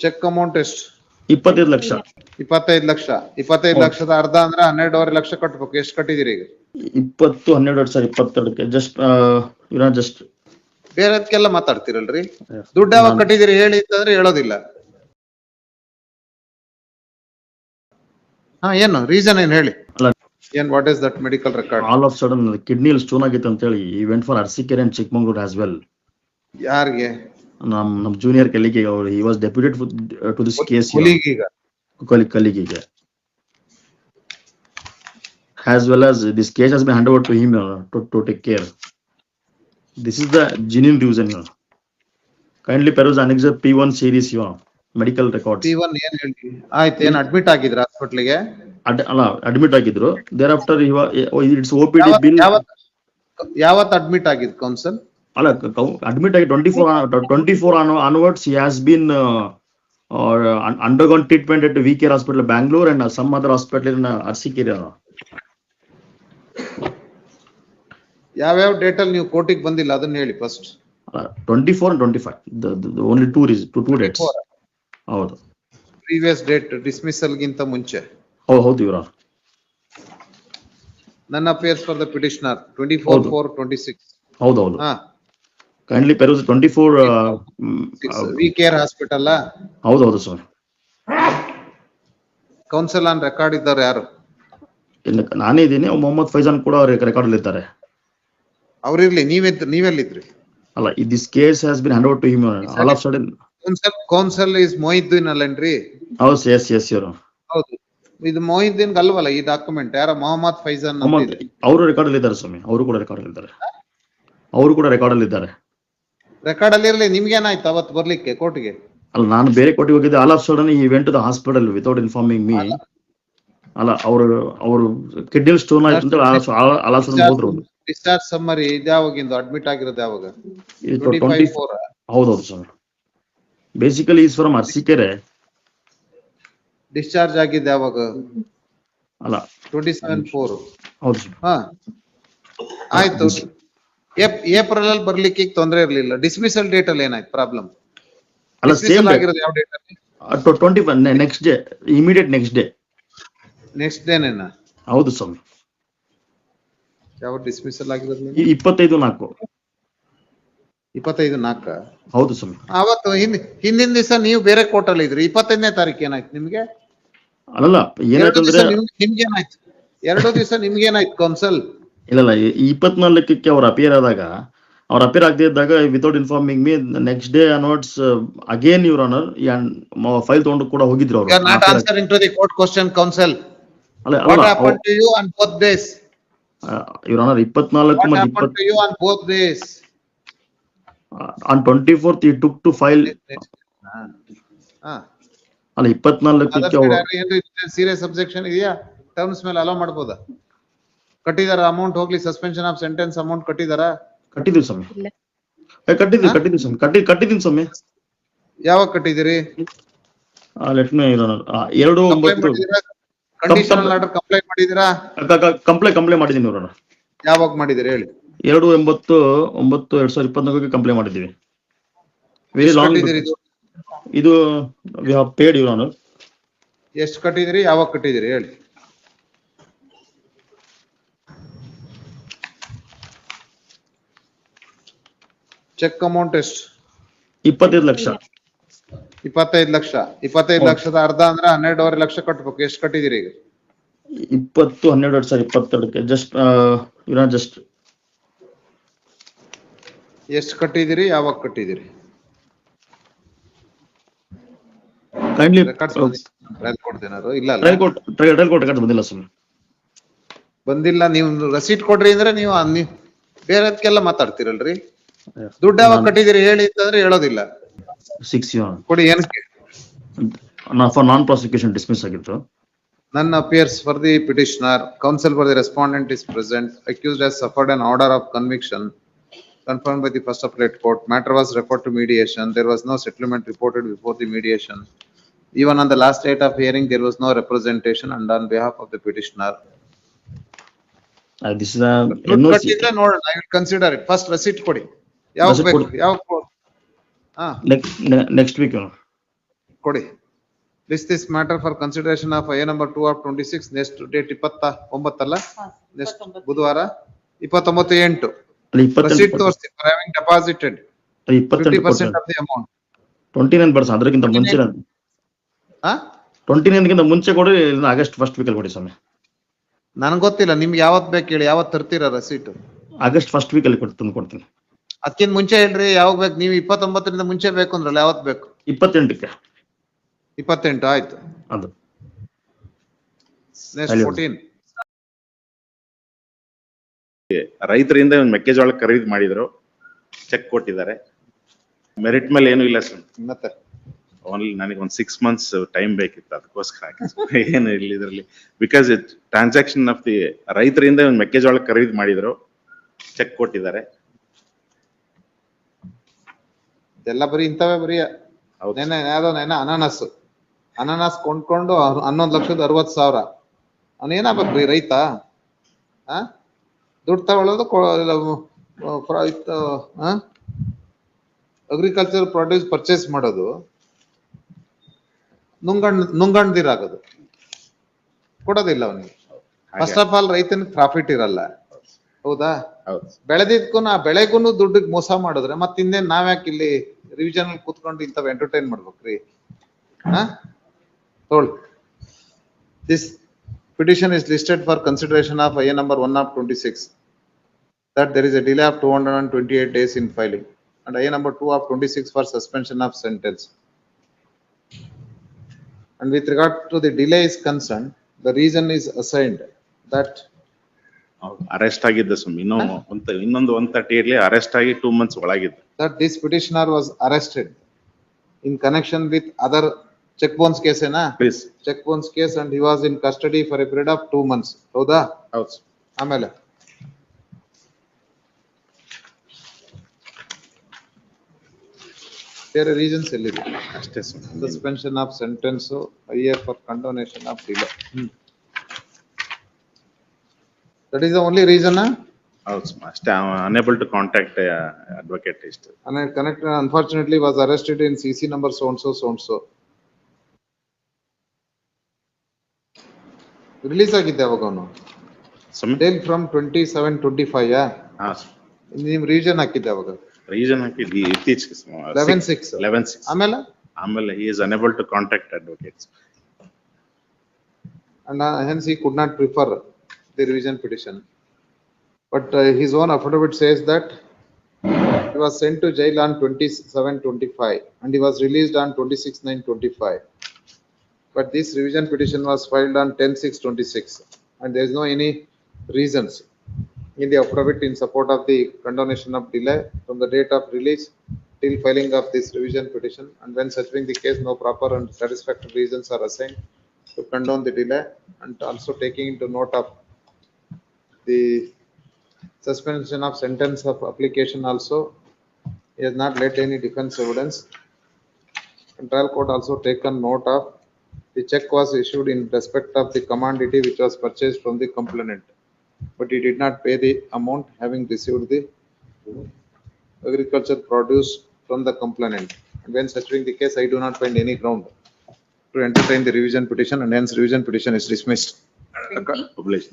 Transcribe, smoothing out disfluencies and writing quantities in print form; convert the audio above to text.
Cheque amount ಎಷ್ಟು? 25 ಲಕ್ಷ. 25 ಲಕ್ಷ. 25 ಲಕ್ಷದ ಅರ್ಧ ಅಂದ್ರೆ 12.5 ಲಕ್ಷ ಕಟ್ಬೇಕು. ಎಷ್ಟು ಕಟ್ಟಿದಿರಿ ಈಗ? 20 12 ಸರ್ 22ಕ್ಕೆ ಜಸ್ಟ್ ಬೇರೆದಕ್ಕೆಲ್ಲ ಮಾತಾಡ್ತಿರಲ್ರಿ. ದುಡ್ಡು ಯಾವಾಗ ಕಟ್ಟಿದಿರಿ ಹೇಳಿ ಅಂತಂದ್ರೆ ಹೇಳೋದಿಲ್ಲ. ಏನು ರೀಸನ್ ಏನ್ ಹೇಳಿ? ಏನ್ what is that medical record? All of sudden kidney stone ಆಗಿತ್ತು ಅಂತ ಹೇಳಿ he went for Arsikere and Chikmagalur as well. ಯಾರಿಗೆ? ನಮ್ ಜೂನಿಯರ್ ಕಲೀಗ್ ಅವರು he was deputed to this case. ಕಲೀಗಿಗೆ as well as this case has been handed over to him to take care. This is the genuine reason. Kindly peruse Annex P1 series medical records. P1 ಏನ್ ಹೇಳಿ? ಆಯ್ತು, ಏನ್ admit ಆಗಿದ್ರ ಹಾಸ್ಪಿಟಲ್ಗೆ? ಅಲ್ಲ admit ಆಗಿದ್ರು. thereafter it's OPD bill. ಯಾವತ್ತು admit ಆಗಿದ್ ಕೌನ್ಸಿಲ್? ಅಲ್ಲ ಅಡ್ಮಿಟ್ ಆಗಿ 24 onwards he has been undergone treatment at VKR hospital Bangalore and some other hospital in Arsikere. ಯಾವ್ಯಾವ ಡೇಟ್ ಅಲ್ಲಿ ನೀವು ಕೋರ್ಟಿಗೆ ಬಂದಿಲ್ಲ ಅದನ್ನ ಹೇಳಿ first. 24 and 25 the only two dates. ಹೌದು. ಪ್ರೀವಿಯಸ್ ಡೇಟ್ ಡಿಸ್ಮಿಸಲ್ ಗಿಂತ ಮುಂಚೆ. ಹೌದು ಇವರ. ನನ್ನ ಅಪಿಯರ್ಸ್ ಫಾರ್ ದ ಪಿಟಿಷನರ್ 24/4/26. ಹೌದು. Kindly peruse 24 VKR hospital. ಹೌದು ಸರ್. ಕೌನ್ಸಿಲ್ ಆನ್ ರೆಕಾರ್ಡ್ ಇದ್ದಾರೆ ಯಾರು? ನಾನೇ ಇದ್ದೀನಿ. ಮೊಹಮ್ಮದ್ ಫೈಜಾನ್ ಕೂಡ ರೆಕಾರ್ಡ್ ಅಲ್ಲಿ ಇದ್ದಾರೆ. ಅವ್ರಿರ್ಲಿ, ನೀವೆಲ್ಲಿದ್ರಿ? ಅಲ್ಲ this case has been hand over to him all of sudden. Counsel is Mohiddin ಅಲ್ಲೇನ್ರಿ? ಹೌದು ಎಸ್ ಇವರು. ಹೌದು, ಇದು ಮೊಹಿದ್ದೀನ್ ಅಲ್ವಲ್ಲ ಈ ಡಾಕ್ಯುಮೆಂಟ್? ಯಾರ ಮೊಹಮ್ಮದ್ ಫೈಜಾನ್ ಅವರು ರೆಕಾರ್ಡ್ ಅಲ್ಲಿ ಇದ್ದಾರೆ ಸ್ವಾಮಿ. ಅವರು ಕೂಡ ರೆಕಾರ್ಡ್ ಅಲ್ಲಿ ಇದ್ದಾರೆ. ರೆಕಾರ್ಡ್ ಅಲ್ಲಿ ಇರ್ಲಿ, ನಿಮ್ಗೇನಾಯ್ತು ಅವತ್ತು ಬರ್ಲಿಕ್ಕೆ ಕೋರ್ಟ್ಗೆ? ಅಲ್ಲ ನಾನು ಬೇರೆ ಕೋರ್ಟಿಗೆ ಹೋಗಿದ್ದೆ. All of sudden he went to the hospital without informing me. ಅಲ್ಲ ಅವರು ಕಿಡ್ನಿ ಸ್ಟೋನ್ ಆಯ್ತು ಅಂತ ಆಲ್ ಆಫ್ ಸಡನ್ ಹೋದ್ರು. ಡಿಸ್ಚಾರ್ಜ್ ಸಮ್ಮರಿ ಇದ್ಯಾವಾಗಿಂದು? ಅಡ್ಮಿಟ್ ಆಗಿರೋದು ಯಾವಾಗ? ಹೌದು ಸ್ವಾಮಿ. Basically he's from Arsikere. Discharge ಆಗಿದ್ದು ಯಾವಾಗ? ಅಲ್ಲ 27/4. ಹೌದು. ಆಯ್ತು. ಏಪ್ರಿಲ್ ಅಲ್ಲಿ ಬರ್ಲಿಕ್ಕೆ ತೊಂದರೆ ಇರ್ಲಿಲ್ಲ. ಡಿಸ್ಮಿಸಲ್ ಡೇಟ್ ಅಲ್ಲಿ ಏನಾಯ್ತು ಪ್ರಾಬ್ಲಮ್? ಅಲ್ಲ ಸೇಮ್ ಆಗಿರೋದು ಯಾವ ಡೇಟ್ ಅಲ್ಲಿ? 21 ನೆಕ್ಸ್ಟ್ ಡೇ, ಇಮಿಡಿಯೇಟ್ ನೆಕ್ಸ್ಟ್ ಡೇನೇನಾ? ಹೌದು ಸ್ವಾಮಿ. ಯಾವ ಡಿಸ್ಮಿಸಲ್ ಆಗಿರೋದು? 25/4. ಹೌದು ಸ್ವಾಮಿ. ಅವತ್ತು ಹಿಂದಿನ ದಿವಸ ನೀವು ಬೇರೆ ಕೋರ್ಟ್ ಅಲ್ಲಿ ಇದ್ರಿ. 25ನೇ ತಾರೀಕು ಏನಾಯ್ತು ನಿಮ್ಗೆ? ಅಲ್ಲ ಏನಾಯ್ತು ಅಂದ್ರೆ ನಿಮ್ಗೇನಾಯ್ತು? 2 ದಿವಸ ನಿಮ್ಗೇನಾಯ್ತು ಕೌನ್ಸಿಲ್? ಇಲ್ಲ 24ಕ್ಕೆ ಅವ್ರು ಅಪಿಯರ್ ಆದಾಗ, ಅವ್ರು ಅಪಿಯರ್ ಆಗದೆ ಇದ್ದಾಗ without informing me next day onwards again your honour file ತಗೊಂಡು ಕೂಡ ಹೋಗಿದ್ರು ಅವರು. Not answering to the court question counsel. What happen to you on both days? Your honour 24 What happened to you on both days? On 24th he took to file. ಅಲ್ಲ 24ಕ್ಕೆ serious objection ಇದೆಯಾ? Terms ಮೇಲೆ allow ಮಾಡಬಹುದಾ? ಕಟ್ಟಿದಾರ amount ಹೋಗ್ಲಿ? Suspension of sentence amount ಕಟ್ಟಿದಾರಾ? ಕಟ್ಟಿದೀವಿ ಸ್ವಾಮಿ. ಕಟ್ಟಿದ್ದೀನಿ ಸ್ವಾಮಿ. ಯಾವಾಗ ಕಟ್ಟಿದಿರಿ? Let me your honour 2/9 conditional order complaint ಮಾಡಿದಿರಾ? ಕಂಪ್ಲೇಂಟ್ ಮಾಡಿದೀನಿ ಯುವರ್ ಆನರ್. ಯಾವಾಗ ಮಾಡಿದಿರಿ ಹೇಳಿ? 2/9/2024ಕ್ಕೆ ಕಂಪ್ಲೇಂಟ್ ಮಾಡಿದ್ದೀವಿ. ವೆರಿ ಲಾಂಗ್ ಇದು we have paid your honour. ಎಷ್ಟು ಕಟ್ಟಿದಿರಿ? ಯಾವಾಗ ಕಟ್ಟಿದಿರಿ ಹೇಳಿ? ಚೆಕ್ ಅಮೌಂಟ್ ಎಷ್ಟು? 25 ಲಕ್ಷ. 25 ಲಕ್ಷ. 25 ಲಕ್ಷದ ಅರ್ಧ ಅಂದ್ರೆ 12.5 ಲಕ್ಷ ಕಟ್ಬೇಕು. ಎಷ್ಟು ಕಟ್ಟಿದಿರಿ ಈಗ? 22ಕ್ಕೆ ಜಸ್ಟ್ ಎಷ್ಟು ಕಟ್ಟಿದಿರಿ? ಯಾವಾಗ ಕಟ್ಟಿದಿರಿ? Kindly trial ಕೊಡ್ತೇನಾರು? ಇಲ್ಲ ಟ್ರಯಲ್ ಕೋರ್ಟ್ ಬಂದಿಲ್ಲ ಸ್ವಾಮಿ. ಬಂದಿಲ್ಲ. ನೀವು ರಸೀಟ್ ಕೊಡ್ರಿ ಅಂದ್ರೆ ನೀವು ಬೇರೆದಕ್ಕೆಲ್ಲ ಮಾತಾಡ್ತಿರಲ್ರಿ. ದುಡ್ಡು ಯಾವಾಗ ಕಟ್ಟಿದಿರಿ ಹೇಳಿ ಅಂತಂದ್ರೆ ಹೇಳೋದಿಲ್ಲ. 6 ಕೊಡಿ. ಏನಕ್ಕೆ? ಫಾರ್ ನಾನ್ ಪ್ರಾಸಿಕ್ಯೂಷನ್ ಡಿಸ್ಮಿಸ್ ಆಗಿತ್ತು. None appears for the petitioner. Counsel for the respondent is present. Accused has suffered an order of conviction confirmed by the first appellate court. Matter was referred to mediation. There was no settlement reported before the mediation. Even on the last date of hearing, there was no representation and on behalf of the petitioner. This is a ನೋಡೋಣ. I will consider it. First receipt ಕೊಡಿ. ಯಾವಾಗ ಬೇಕು? ಯಾವಾಗ? Next week. ಕೊಡಿ. List this matter for consideration of IA number 2 of 26, next date 29 ಅಲ್ಲ? Next ಬುಧವಾರ 29/8. ಅಲ್ಲಿ Proceed 28 towards for having deposited 50% of the amount. 29 ಬರ್ಸ ಅದಕ್ಕಿಂತ ಮುಂಚೆ ಹಾ? 29 ಮುಂಚೆ ಕೊಡಿ, ಆಗಸ್ಟ್ ಫಸ್ಟ್ ವೀಕ್ ಅಲ್ಲಿ ಕೊಡಿ ಸ್ವಾಮಿ. ನನಗೆ ಗೊತ್ತಿಲ್ಲ ನಿಮ್ಗೆ ಯಾವತ್ ಬೇಕು ಹೇಳಿ, ಯಾವತ್ ತರ್ತೀರಾ ರಸೀಟ್? ಆಗಸ್ಟ್ ಫಸ್ಟ್ ವೀಕ್ ಅಲ್ಲಿ ತಂದು ಕೊಡ್ತೀನಿ. ಅದಕ್ಕಿಂತ ಮುಂಚೆ ಹೇಳ್ರಿ ಯಾವಾಗ ಬೇಕು? ನೀವು 29ರಿಂದ ಮುಂಚೆ ಬೇಕು ಅಂದ್ರಲ್ಲ, ಯಾವತ್ ಬೇಕು? 28ಕ್ಕೆ 28 ಆಯ್ತು. ಅದು Next 14. ರೈತರಿಂದ ಒಂದು ಮೆಕ್ಕೆಜೋಳ ಖರೀದಿ ಮಾಡಿದ್ರು, ಚೆಕ್ ಕೊಟ್ಟಿದ್ದಾರೆ. ಮೆರಿಟ್ ಮೇಲೆ ಏನು ಇಲ್ಲ ಸರ್. ಮತ್ತೆ ಓನ್ಲಿ ನನಗೆ ಒಂದು 6 months ಟೈಮ್ ಬೇಕಿತ್ತು, ಅದಕ್ಕೋಸ್ಕರ ಏನು ಇಲ್ಲ ಇದರಲ್ಲಿ. ಬಿಕಾಸ್ ಟ್ರಾನ್ಸಾಕ್ಷನ್ ಆಫ್ ದಿ ರೈತರಿಂದ ಒಂದು ಮೆಕ್ಕೆಜೋಳ ಖರೀದಿ ಮಾಡಿದ್ರು, ಚೆಕ್ ಕೊಟ್ಟಿದ್ದಾರೆ. ಇದೆಲ್ಲ ಬರೀ ಇಂಥವೇ ಬರೀ. ಹೌದು. ನೆನೆ ಅನಾನಸ್ ಕೊಂಡ್ಕೊಂಡು 11,60,000. ಅವನೇನಾಗ್ಬೇಕ್ರಿ ರೈತ? ದುಡ್ಡು ತಗೊಳ್ಳೋದು ಅಗ್ರಿಕಲ್ಚರ್ ಪ್ರಾಡ್ಯೂಸ್ ಪರ್ಚೇಸ್ ಮಾಡೋದು, ನುಂಗಣ್ದಿರಾಗೋದು, ಕೊಡೋದಿಲ್ಲ ಅವನಿಗೆ. ಫಸ್ಟ್ ಆಫ್ ಆಲ್ ರೈತನ ಪ್ರಾಫಿಟ್ ಇರಲ್ಲ, ಹೌದಾ? ಹೌದು. ಬೆಳೆದಿದ್ಕು ಆ ಬೆಳೆಗೂ ದುಡ್ಡಿಗೆ ಮೋಸ ಮಾಡಿದ್ರೆ ಮತ್ತೆ ಇನ್ನೇನ್ ನಾವ್ಯಾಕೆ ಇಲ್ಲಿ ರಿವಿಷನ್ ಅಲ್ಲಿ ಕೂತ್ಕೊಂಡು ಇಂಥವ್ ಎಂಟರ್ಟೈನ್ ಮಾಡ್ಬೇಕ್ರಿ? ತೊಗೊಳ್ಳಿ. This petition is listed for consideration of IA number 1 of 26. That there is a delay of 228 days in filing, and IA number 2 of 26 for suspension of sentence. And with regard to the delay is concerned, the reason is assigned that arrest ಆಗಿದ್ದ ಸ್ವಾಮಿ. ಇನ್ನೊಂದು 130 arrest ಆಗಿ 2 months ಒಳಗಿದ್ದು. that this petitioner was arrested in connection with other check bones case ena Please. check bones case, and he was in custody for a period of 2 months, ಹೌದಾ? ಹೌದು. ಆಮೇಲೆ ಬೇರೆ reasons ಎಲ್ಲಿದೆ? ಅಷ್ಟೇ ಸ್ವಾಮಿ. Suspension of sentence, IA for condonation of delay. That is the only reason. ಹೌದು ಸ್ವಾಮಿ, ಅಷ್ಟೇ. Unable to contact advocate ಇಷ್ಟು. And connector unfortunately was arrested in CC number so and so. Release ಆಗಿದ್ದೆ ಅವಾಗ ಅವನು ಸ್ವಾಮಿ ಡೇಲ್ ಫ್ರಮ್ 27/25. ಹಾ ನಿಮ್ region ಹಾಕಿದ್ದೆ ಅವಾಗ? ರೀಸನ್ ಹಾಕಿದ್ವಿ ಇತ್ತೀಚೆಗೆ 11/6. ಆಮೇಲೆ he is unable to contact advocates, and hence he could not prefer the revision petition. But his own affidavit says that he was sent to jail on 27/25 and he was released on 26/9/25. But this revision petition was filed on 10/6/26, and there is no any reasons in the affidavit in support of the condonation of delay from the date of release till filing of this revision petition. And when searching the case, no proper and satisfactory reasons are assigned to condone the delay, and also taking into note of the suspension of sentence of application also, he has not laid any defense evidence. And trial court also taken note of the check was issued in respect of the commodity which was purchased from the complainant, but he did not pay the amount having received the agriculture produce from the complainant. And when searching the case, I do not find any ground to entertain the revision petition, and hence revision petition is dismissed. published.